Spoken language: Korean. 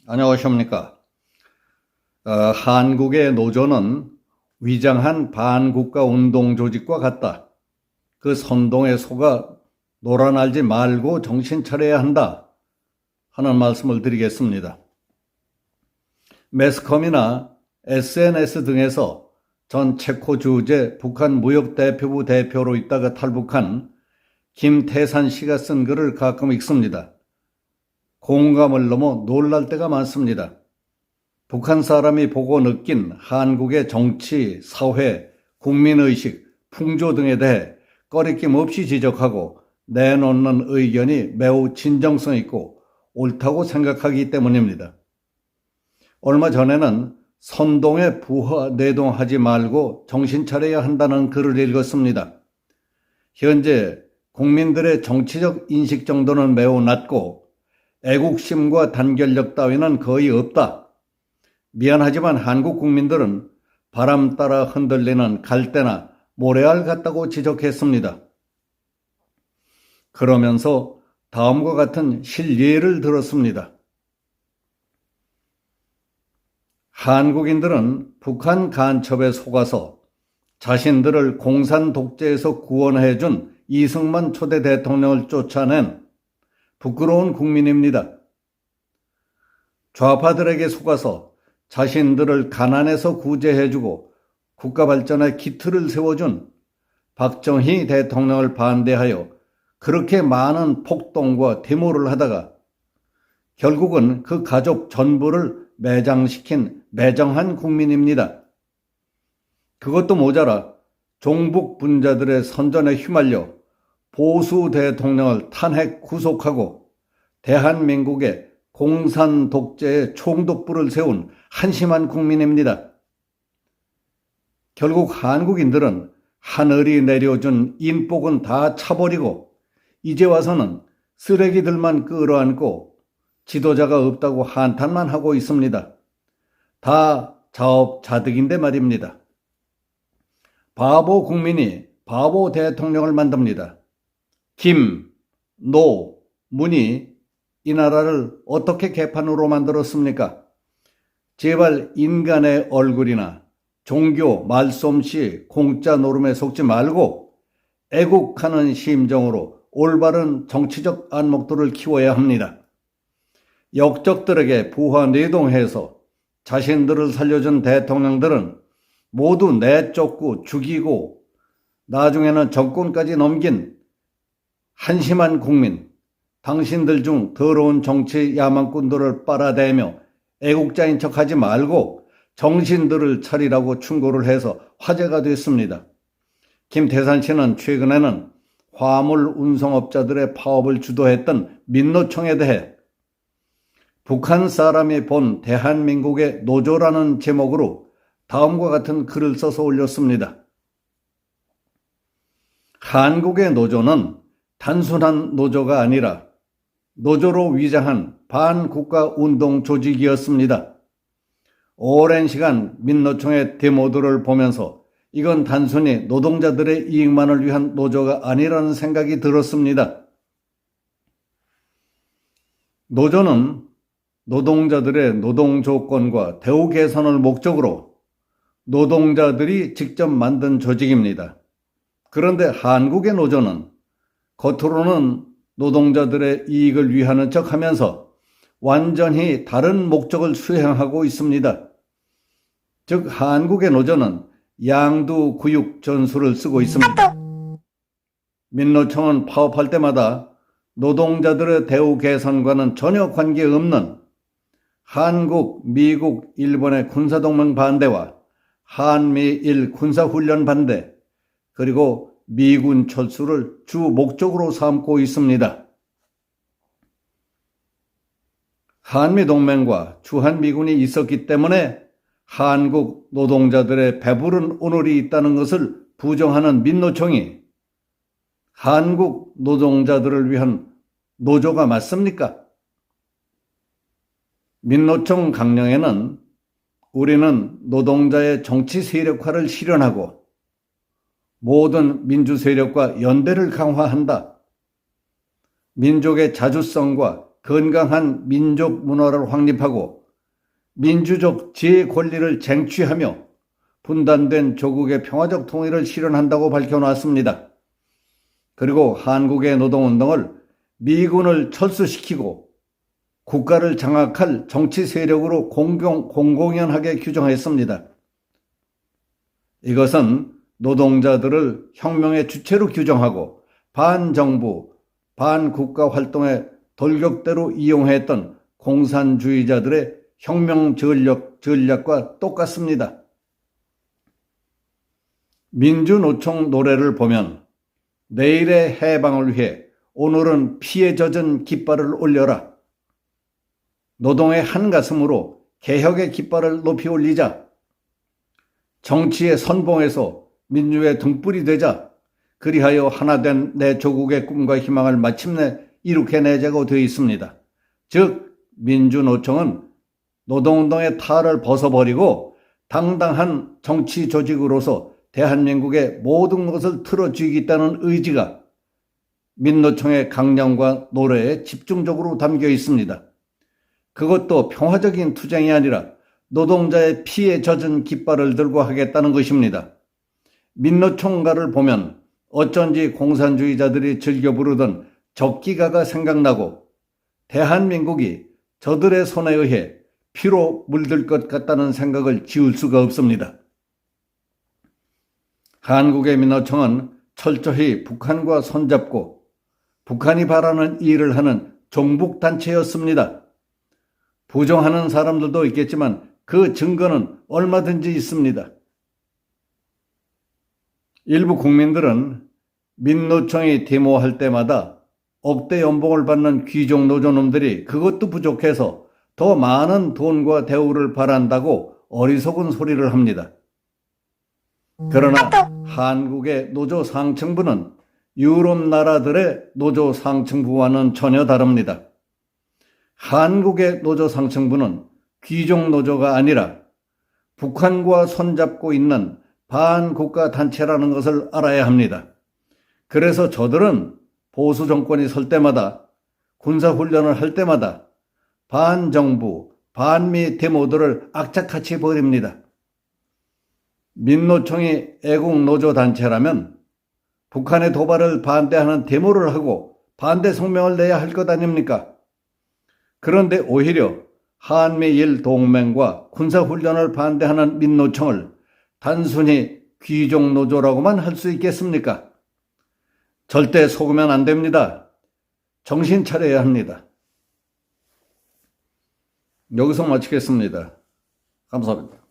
안녕하십니까. 한국의 노조는 위장한 반국가 운동 조직과 같다. 그 선동에 속아 놀아날지 말고 정신 차려야 한다 하는 말씀을 드리겠습니다. 매스컴이나 SNS 등에서 전 체코 주재 북한 무역대표부 대표로 있다가 탈북한 김태산 씨가 쓴 글을 가끔 읽습니다. 공감을 넘어 놀랄 때가 많습니다. 북한 사람이 보고 느낀 한국의 정치, 사회, 국민의식, 풍조 등에 대해 꺼리낌 없이 지적하고 내놓는 의견이 매우 진정성 있고 옳다고 생각하기 때문입니다. 얼마 전에는 선동에 부하내동하지 말고 정신 차려야 한다는 글을 읽었습니다. 현재 국민들의 정치적 인식 정도는 매우 낮고 애국심과 단결력 따위는 거의 없다. 미안하지만 한국 국민들은 바람 따라 흔들리는 갈대나 모래알 같다고 지적했습니다. 그러면서 다음과 같은 실예를 들었습니다. 한국인들은 북한 간첩에 속아서 자신들을 공산 독재에서 구원해준 이승만 초대 대통령을 쫓아낸 부끄러운 국민입니다. 좌파들에게 속아서 자신들을 가난에서 구제해주고 국가 발전에 기틀을 세워준 박정희 대통령을 반대하여 그렇게 많은 폭동과 데모를 하다가 결국은 그 가족 전부를 매장시킨 매정한 국민입니다. 그것도 모자라 종북 분자들의 선전에 휘말려 보수 대통령을 탄핵 구속하고 대한민국의 공산 독재의 총독부를 세운 한심한 국민입니다. 결국 한국인들은 하늘이 내려준 인복은 다 차버리고 이제 와서는 쓰레기들만 끌어안고 지도자가 없다고 한탄만 하고 있습니다. 다 자업자득인데 말입니다. 바보 국민이 바보 대통령을 만듭니다. 김, 노, 문이 이 나라를 어떻게 개판으로 만들었습니까? 제발 인간의 얼굴이나 종교, 말솜씨, 공짜 노름에 속지 말고 애국하는 심정으로 올바른 정치적 안목들을 키워야 합니다. 역적들에게 부하내동해서 자신들을 살려준 대통령들은 모두 내쫓고 죽이고 나중에는 정권까지 넘긴 한심한 국민, 당신들 중 더러운 정치 야망꾼들을 빨아대며 애국자인 척하지 말고 정신들을 차리라고 충고를 해서 화제가 됐습니다. 김태산 씨는 최근에는 화물 운송업자들의 파업을 주도했던 민노총에 대해 북한 사람이 본 대한민국의 노조라는 제목으로 다음과 같은 글을 써서 올렸습니다. 한국의 노조는 단순한 노조가 아니라 노조로 위장한 반국가 운동 조직이었습니다. 오랜 시간 민노총의 데모들을 보면서 이건 단순히 노동자들의 이익만을 위한 노조가 아니라는 생각이 들었습니다. 노조는 노동자들의 노동 조건과 대우 개선을 목적으로 노동자들이 직접 만든 조직입니다. 그런데 한국의 노조는 겉으로는 노동자들의 이익을 위하는 척하면서 완전히 다른 목적을 수행하고 있습니다. 즉 한국의 노조는 양두구육 전술을 쓰고 있습니다. 민노총은 파업할 때마다 노동자들의 대우 개선과는 전혀 관계없는 한국, 미국, 일본의 군사동맹 반대와 한미일 군사훈련 반대, 그리고 미군 철수를 주 목적으로 삼고 있습니다. 한미동맹과 주한미군이 있었기 때문에 한국 노동자들의 배부른 오늘이 있다는 것을 부정하는 민노총이 한국 노동자들을 위한 노조가 맞습니까? 민노총 강령에는 우리는 노동자의 정치 세력화를 실현하고 모든 민주 세력과 연대를 강화한다. 민족의 자주성과 건강한 민족 문화를 확립하고 민주적 제 권리를 쟁취하며 분단된 조국의 평화적 통일을 실현한다고 밝혀놨습니다. 그리고 한국의 노동운동을 미군을 철수시키고 국가를 장악할 정치 세력으로 공공연하게 규정했습니다. 이것은 노동자들을 혁명의 주체로 규정하고 반정부, 반국가 활동에 돌격대로 이용했던 공산주의자들의 혁명 전략과 똑같습니다. 민주노총 노래를 보면 내일의 해방을 위해 오늘은 피에 젖은 깃발을 올려라. 노동의 한 가슴으로 개혁의 깃발을 높이 올리자. 정치의 선봉에서 민주의 등불이 되자. 그리하여 하나된 내 조국의 꿈과 희망을 마침내 이룩해내자고 되어 있습니다. 즉 민주노총은 노동운동의 탈을 벗어버리고 당당한 정치 조직으로서 대한민국의 모든 것을 틀어쥐겠다는 의지가 민노총의 강령과 노래에 집중적으로 담겨 있습니다. 그것도 평화적인 투쟁이 아니라 노동자의 피에 젖은 깃발을 들고 하겠다는 것입니다. 민노총가를 보면 어쩐지 공산주의자들이 즐겨 부르던 적기가가 생각나고 대한민국이 저들의 손에 의해 피로 물들 것 같다는 생각을 지울 수가 없습니다. 한국의 민노총은 철저히 북한과 손잡고 북한이 바라는 일을 하는 종북단체였습니다. 부정하는 사람들도 있겠지만 그 증거는 얼마든지 있습니다. 일부 국민들은 민노총이 데모할 때마다 억대 연봉을 받는 귀족 노조놈들이 그것도 부족해서 더 많은 돈과 대우를 바란다고 어리석은 소리를 합니다. 그러나 한국의 노조 상층부는 유럽 나라들의 노조 상층부와는 전혀 다릅니다. 한국의 노조 상층부는 귀족 노조가 아니라 북한과 손잡고 있는 반국가 단체라는 것을 알아야 합니다. 그래서 저들은 보수 정권이 설 때마다 군사훈련을 할 때마다 반정부, 반미 데모들을 악착같이 벌입니다. 민노총이 애국노조단체라면 북한의 도발을 반대하는 데모를 하고 반대 성명을 내야 할 것 아닙니까? 그런데 오히려 한미일 동맹과 군사훈련을 반대하는 민노총을 단순히 귀족노조라고만 할 수 있겠습니까? 절대 속으면 안 됩니다. 정신 차려야 합니다. 여기서 마치겠습니다. 감사합니다.